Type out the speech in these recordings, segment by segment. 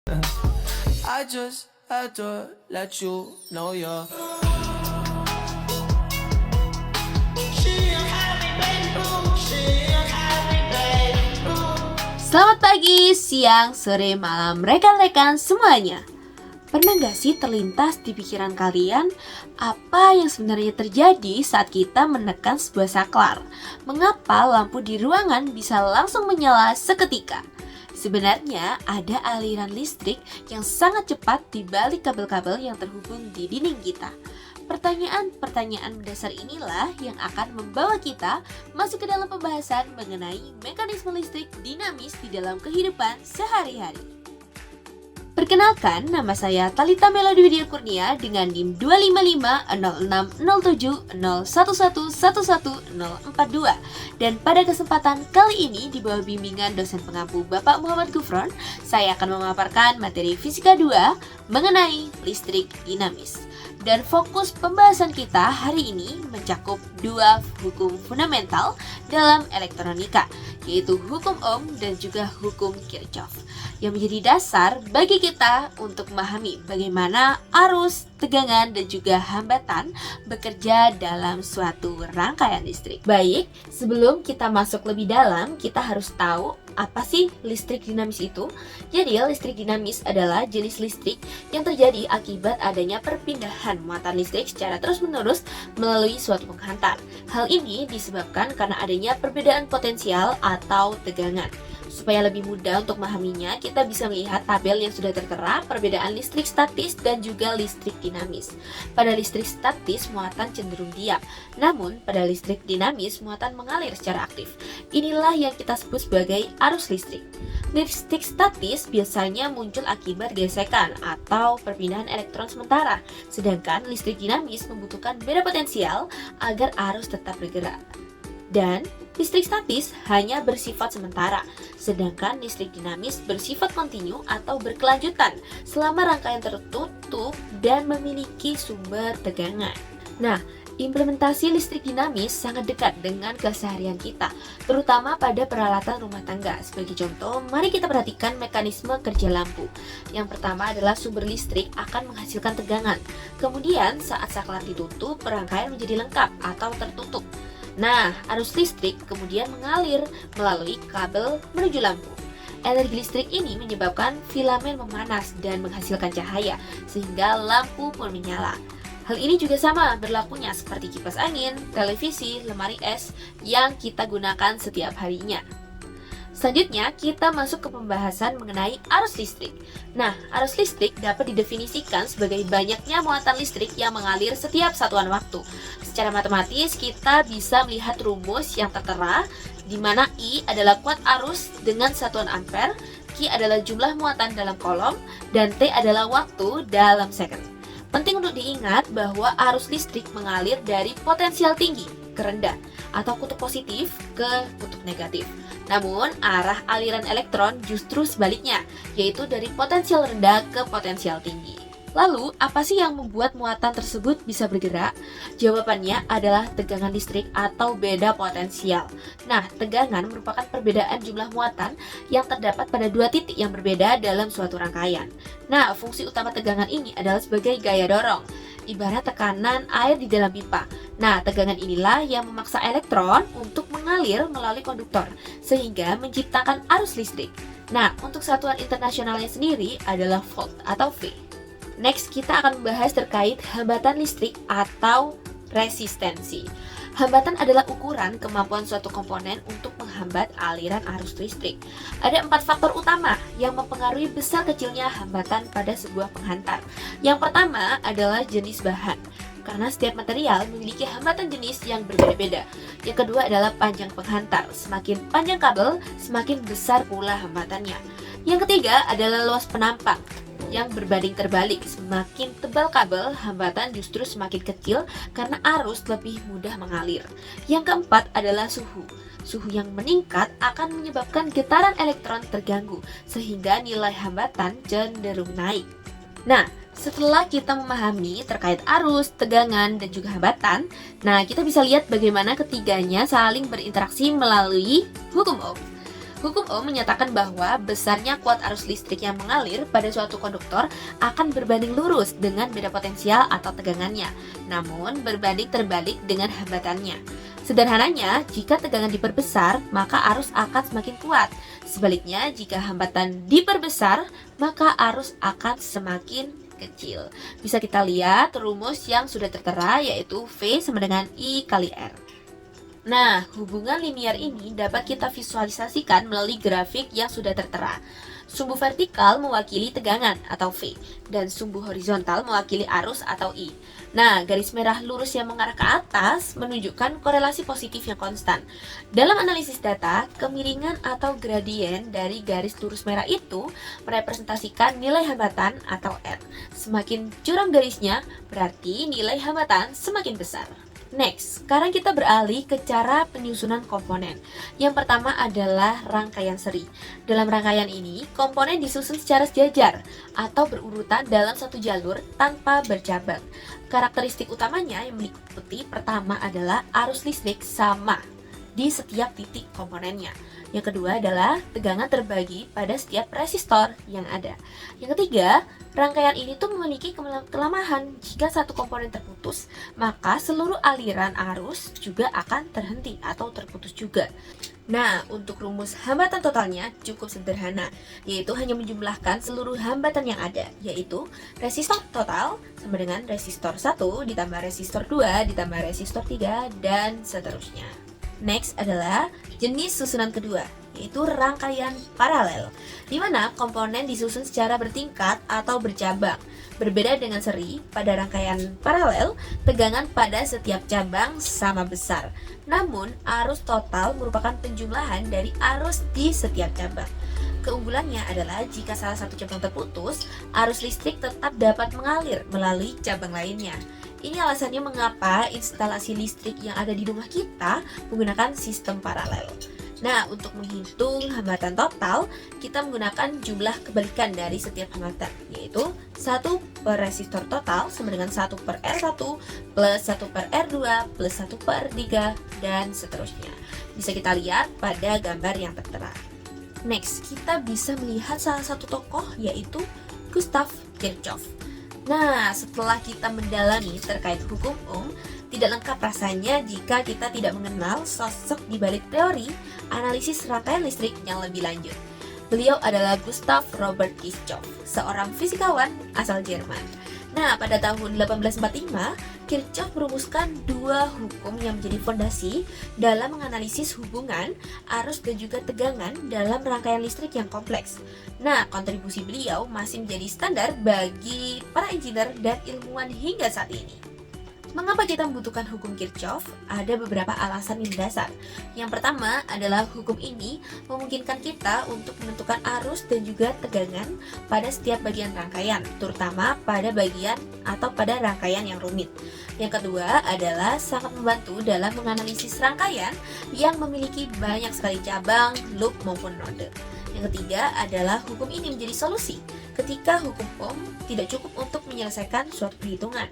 I just had to let you know you're Selamat pagi, siang, sore, malam, rekan-rekan semuanya. Pernah gak sih terlintas di pikiran kalian apa yang sebenarnya terjadi saat kita menekan sebuah saklar? Mengapa lampu di ruangan bisa langsung menyala seketika? Sebenarnya ada aliran listrik yang sangat cepat di balik kabel-kabel yang terhubung di dinding kita. Pertanyaan-pertanyaan mendasar inilah yang akan membawa kita masuk ke dalam pembahasan mengenai mekanisme listrik dinamis di dalam kehidupan sehari-hari. Perkenalkan, nama saya Talita Melody Widya Kurnia dengan NIM 255060711111042. Dan pada kesempatan kali ini di bawah bimbingan dosen pengampu Bapak Muhammad Gufron, saya akan memaparkan materi Fisika 2 mengenai listrik dinamis. Dan fokus pembahasan kita hari ini mencakup dua hukum fundamental dalam elektronika, yaitu hukum Ohm dan juga hukum Kirchhoff, yang menjadi dasar bagi kita untuk memahami bagaimana arus, tegangan, dan juga hambatan bekerja dalam suatu rangkaian listrik. Baik, sebelum kita masuk lebih dalam, kita harus tahu apa sih listrik dinamis itu? Jadi, listrik dinamis adalah jenis listrik yang terjadi akibat adanya perpindahan muatan listrik secara terus-menerus melalui suatu penghantar. Hal ini disebabkan karena adanya perbedaan potensial atau tegangan. Supaya lebih mudah untuk memahaminya, kita bisa melihat tabel yang sudah tertera perbedaan listrik statis dan juga listrik dinamis. Pada listrik statis, muatan cenderung diam. Namun, pada listrik dinamis, muatan mengalir secara aktif. Inilah yang kita sebut sebagai arus listrik. Listrik statis biasanya muncul akibat gesekan atau perpindahan elektron sementara. Sedangkan listrik dinamis membutuhkan beda potensial agar arus tetap bergerak. Dan listrik statis hanya bersifat sementara, sedangkan listrik dinamis bersifat kontinu atau berkelanjutan selama rangkaian tertutup dan memiliki sumber tegangan. Nah, implementasi listrik dinamis sangat dekat dengan keseharian kita, terutama pada peralatan rumah tangga. Sebagai contoh, mari kita perhatikan mekanisme kerja lampu. Yang pertama adalah sumber listrik akan menghasilkan tegangan. Kemudian, saat saklar ditutup, rangkaian menjadi lengkap atau tertutup. Nah, arus listrik kemudian mengalir melalui kabel menuju lampu. Energi listrik ini menyebabkan filamen memanas dan menghasilkan cahaya, sehingga lampu pun menyala. Hal ini juga sama berlakunya seperti kipas angin, televisi, lemari es yang kita gunakan setiap harinya. Selanjutnya, kita masuk ke pembahasan mengenai arus listrik. Nah, arus listrik dapat didefinisikan sebagai banyaknya muatan listrik yang mengalir setiap satuan waktu. Secara matematis, kita bisa melihat rumus yang tertera, di mana I adalah kuat arus dengan satuan ampere, Q adalah jumlah muatan dalam kolom, dan T adalah waktu dalam second. Penting untuk diingat bahwa arus listrik mengalir dari potensial tinggi ke rendah, atau kutub positif ke kutub negatif. Namun, arah aliran elektron justru sebaliknya, yaitu dari potensial rendah ke potensial tinggi. Lalu, apa sih yang membuat muatan tersebut bisa bergerak? Jawabannya adalah tegangan listrik atau beda potensial. Nah, tegangan merupakan perbedaan jumlah muatan yang terdapat pada dua titik yang berbeda dalam suatu rangkaian. Nah, fungsi utama tegangan ini adalah sebagai gaya dorong, ibarat tekanan air di dalam pipa. Nah, tegangan inilah yang memaksa elektron untuk mengalir melalui konduktor, sehingga menciptakan arus listrik. Nah, untuk satuan internasionalnya sendiri adalah volt atau V. Next, kita akan membahas terkait hambatan listrik atau resistensi. Hambatan adalah ukuran kemampuan suatu komponen untuk menghambat aliran arus listrik. Ada 4 faktor utama yang mempengaruhi besar kecilnya hambatan pada sebuah penghantar. Yang pertama adalah jenis bahan, karena setiap material memiliki hambatan jenis yang berbeda-beda. Yang kedua adalah panjang penghantar. Semakin panjang kabel, semakin besar pula hambatannya. Yang ketiga adalah luas penampang, yang berbanding terbalik. Semakin tebal kabel, hambatan justru semakin kecil karena arus lebih mudah mengalir. Yang keempat adalah suhu. Suhu yang meningkat akan menyebabkan getaran elektron terganggu, sehingga nilai hambatan cenderung naik. Nah, setelah kita memahami terkait arus, tegangan, dan juga hambatan, nah kita bisa lihat bagaimana ketiganya saling berinteraksi melalui hukum Ohm. Hukum Ohm menyatakan bahwa besarnya kuat arus listrik yang mengalir pada suatu konduktor akan berbanding lurus dengan beda potensial atau tegangannya, namun berbanding terbalik dengan hambatannya. Sederhananya, jika tegangan diperbesar, maka arus akan semakin kuat. Sebaliknya, jika hambatan diperbesar, maka arus akan semakin kecil. Bisa kita lihat rumus yang sudah tertera, yaitu V sama dengan I kali R. Nah, hubungan linear ini dapat kita visualisasikan melalui grafik yang sudah tertera. Sumbu vertikal mewakili tegangan atau V, dan sumbu horizontal mewakili arus atau I. Nah, garis merah lurus yang mengarah ke atas menunjukkan korelasi positif yang konstan. Dalam analisis data, kemiringan atau gradien dari garis lurus merah itu merepresentasikan nilai hambatan atau R. Semakin curam garisnya, berarti nilai hambatan semakin besar. Next, sekarang kita beralih ke cara penyusunan komponen. Yang pertama adalah rangkaian seri. Dalam rangkaian ini, komponen disusun secara sejajar atau berurutan dalam satu jalur tanpa bercabang. Karakteristik utamanya yang meliputi pertama adalah arus listrik sama di setiap titik komponennya. Yang kedua adalah tegangan terbagi pada setiap resistor yang ada. Yang ketiga, rangkaian ini tuh memiliki kelemahan. Jika satu komponen terputus, maka seluruh aliran arus juga akan terhenti atau terputus juga. Nah, untuk rumus hambatan totalnya cukup sederhana, yaitu hanya menjumlahkan seluruh hambatan yang ada, yaitu resistor total sama dengan resistor 1 ditambah resistor 2 ditambah resistor 3 dan seterusnya. Next adalah jenis susunan kedua, yaitu rangkaian paralel, di mana komponen disusun secara bertingkat atau bercabang. Berbeda dengan seri, pada rangkaian paralel, tegangan pada setiap cabang sama besar. Namun, arus total merupakan penjumlahan dari arus di setiap cabang. Keunggulannya adalah jika salah satu cabang terputus, arus listrik tetap dapat mengalir melalui cabang lainnya. Ini alasannya mengapa instalasi listrik yang ada di rumah kita menggunakan sistem paralel. Nah, untuk menghitung hambatan total, kita menggunakan jumlah kebalikan dari setiap hambatan, yaitu 1 per resistor total sama dengan 1 per R1 plus 1 per R2 plus 1 per R3 dan seterusnya. Bisa kita lihat pada gambar yang tertera. Next, kita bisa melihat salah satu tokoh, yaitu Gustav Kirchhoff. Nah, setelah kita mendalami terkait hukum Ohm, tidak lengkap rasanya jika kita tidak mengenal sosok di balik teori analisis rangkaian listrik yang lebih lanjut. Beliau adalah Gustav Robert Kirchhoff, seorang fisikawan asal Jerman. Nah, pada tahun 1845, Kirchhoff merumuskan dua hukum yang menjadi fondasi dalam menganalisis hubungan arus dan juga tegangan dalam rangkaian listrik yang kompleks. Nah, kontribusi beliau masih menjadi standar bagi para insinyur dan ilmuwan hingga saat ini. Mengapa kita membutuhkan hukum Kirchhoff? Ada beberapa alasan yang mendasar. Yang pertama adalah hukum ini memungkinkan kita untuk menentukan arus dan juga tegangan pada setiap bagian rangkaian, terutama pada bagian atau pada rangkaian yang rumit. Yang kedua adalah sangat membantu dalam menganalisis rangkaian yang memiliki banyak sekali cabang, loop maupun node. Yang ketiga adalah hukum ini menjadi solusi ketika hukum Ohm tidak cukup untuk menyelesaikan suatu perhitungan.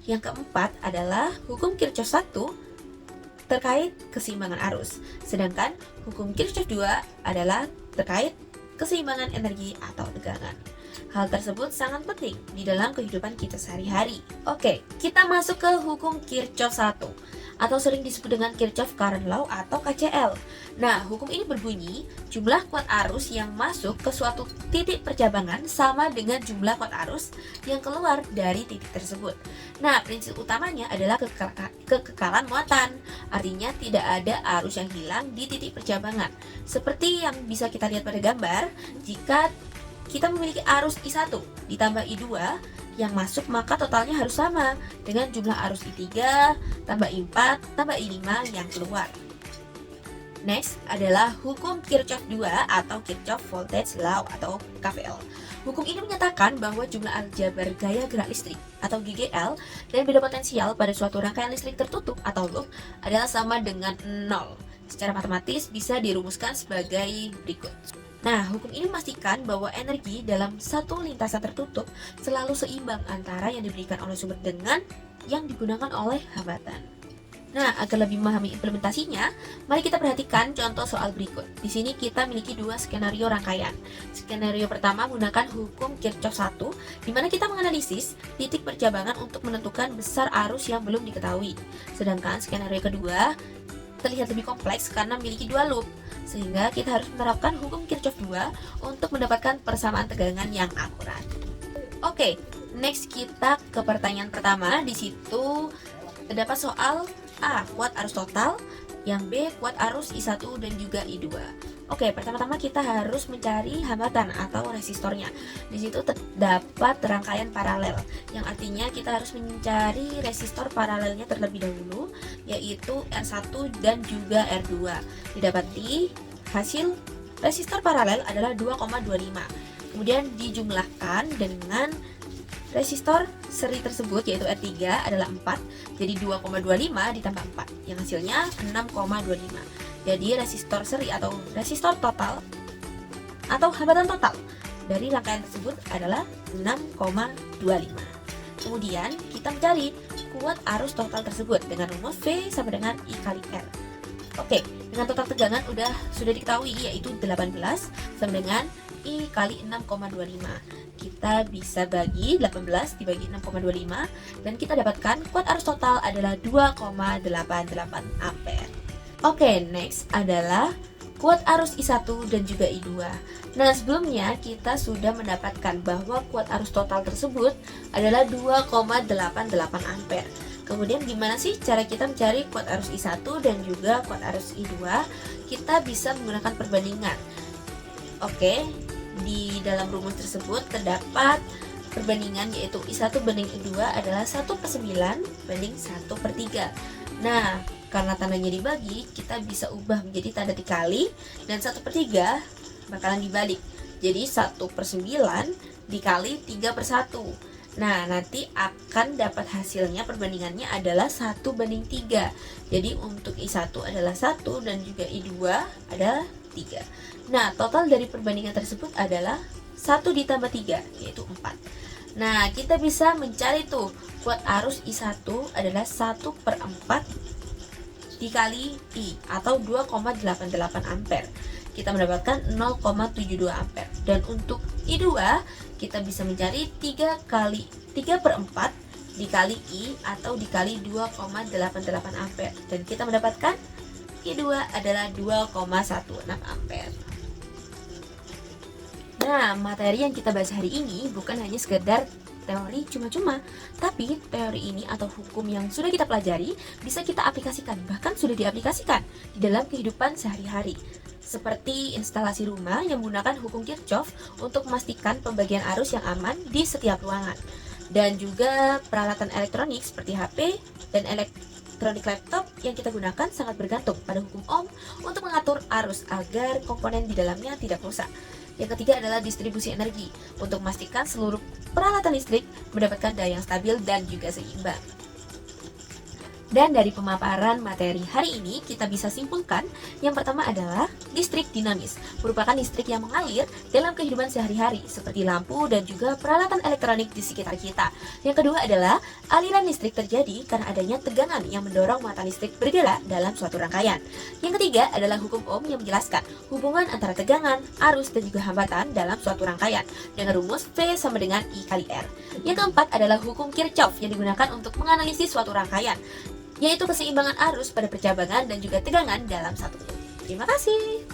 Yang keempat adalah hukum Kirchhoff 1 terkait keseimbangan arus, sedangkan hukum Kirchhoff 2 adalah terkait keseimbangan energi atau tegangan. Hal tersebut sangat penting di dalam kehidupan kita sehari-hari. Oke, kita masuk ke hukum Kirchhoff 1 atau sering disebut dengan Kirchhoff Current Law atau KCL. Nah, hukum ini berbunyi, jumlah kuat arus yang masuk ke suatu titik percabangan sama dengan jumlah kuat arus yang keluar dari titik tersebut. Nah, prinsip utamanya adalah kekekalan muatan. Artinya tidak ada arus yang hilang di titik percabangan. Seperti yang bisa kita lihat pada gambar, jika kita memiliki arus I1 ditambah I2 yang masuk, maka totalnya harus sama dengan jumlah arus I3 tambah I4 tambah I5 yang keluar. Next adalah hukum Kirchhoff 2 atau Kirchhoff Voltage Law atau KVL. Hukum ini menyatakan bahwa jumlah aljabar gaya gerak listrik atau GGL dan beda potensial pada suatu rangkaian listrik tertutup atau loop adalah sama dengan 0. Secara matematis bisa dirumuskan sebagai berikut. Nah, hukum ini memastikan bahwa energi dalam satu lintasan tertutup selalu seimbang antara yang diberikan oleh sumber dengan yang digunakan oleh hambatan. Nah, agar lebih memahami implementasinya, mari kita perhatikan contoh soal berikut. Di sini kita memiliki dua skenario rangkaian. Skenario pertama menggunakan hukum Kirchhoff 1, di mana kita menganalisis titik percabangan untuk menentukan besar arus yang belum diketahui. Sedangkan skenario kedua terlihat lebih kompleks karena memiliki dua loop, sehingga kita harus menerapkan hukum Kirchhoff 2 untuk mendapatkan persamaan tegangan yang akurat. Oke, next kita ke pertanyaan pertama. Di situ terdapat soal A. Kuat arus total, yang B. Kuat arus I1 dan juga I2. Oke, pertama-tama kita harus mencari hambatan atau resistornya. Di situ terdapat rangkaian paralel, yang artinya kita harus mencari resistor paralelnya terlebih dahulu, yaitu R1 dan juga R2. Didapati hasil resistor paralel adalah 2,25. Kemudian dijumlahkan dengan resistor seri tersebut, yaitu R3 adalah 4, jadi 2,25 ditambah 4, yang hasilnya 6,25. Jadi resistor seri atau resistor total atau hambatan total dari rangkaian tersebut adalah 6,25. Kemudian kita mencari kuat arus total tersebut dengan rumus V sama dengan I kali R. Oke, dengan total tegangan sudah diketahui, yaitu 18 sama dengan I kali 6,25. Kita bisa bagi 18 dibagi 6,25 dan kita dapatkan kuat arus total adalah 2,88 ampere. Oke, next adalah kuat arus I1 dan juga I2. Nah, sebelumnya kita sudah mendapatkan bahwa kuat arus total tersebut adalah 2,88 ampere. Kemudian gimana sih cara kita mencari kuat arus I1 dan juga kuat arus I2? Kita bisa menggunakan perbandingan. Oke, di dalam rumus tersebut terdapat perbandingan, yaitu I1 banding I2 adalah 1/9 banding 1/3. Nah, karena tandanya dibagi, kita bisa ubah menjadi tanda dikali, dan 1/3 bakalan dibalik. Jadi 1/9 dikali 3/1. Nah, nanti akan dapat hasilnya, perbandingannya adalah 1/3. Jadi untuk I1 adalah 1 dan juga I2 adalah 3. Nah, total dari perbandingan tersebut adalah 1 ditambah 3, yaitu 4. Nah, kita bisa mencari tuh kuat arus I1 adalah 1/4 dikali I atau 2,88 ampere. Kita mendapatkan 0,72 ampere. Dan untuk I2 kita bisa mencari 3/4 dikali I atau dikali 2,88 ampere. Dan kita mendapatkan I2 adalah 2,16 ampere. Nah, materi yang kita bahas hari ini bukan hanya sekedar teori cuma-cuma, tapi teori ini atau hukum yang sudah kita pelajari bisa kita aplikasikan, bahkan sudah diaplikasikan di dalam kehidupan sehari-hari. Seperti instalasi rumah yang menggunakan hukum Kirchhoff untuk memastikan pembagian arus yang aman di setiap ruangan. Dan juga peralatan elektronik seperti HP dan elektronik laptop yang kita gunakan sangat bergantung pada hukum Ohm untuk mengatur arus agar komponen di dalamnya tidak rusak. Yang ketiga adalah distribusi energi untuk memastikan seluruh peralatan listrik mendapatkan daya yang stabil dan juga seimbang. Dan dari pemaparan materi hari ini kita bisa simpulkan, yang pertama adalah listrik dinamis, merupakan listrik yang mengalir dalam kehidupan sehari-hari seperti lampu dan juga peralatan elektronik di sekitar kita. Yang kedua adalah aliran listrik terjadi karena adanya tegangan yang mendorong mata listrik bergerak dalam suatu rangkaian. Yang ketiga adalah hukum Ohm yang menjelaskan hubungan antara tegangan, arus dan juga hambatan dalam suatu rangkaian dengan rumus V sama dengan I kali R. Yang keempat adalah hukum Kirchhoff yang digunakan untuk menganalisis suatu rangkaian, yaitu keseimbangan arus pada percabangan dan juga tegangan dalam satu loop. Terima kasih.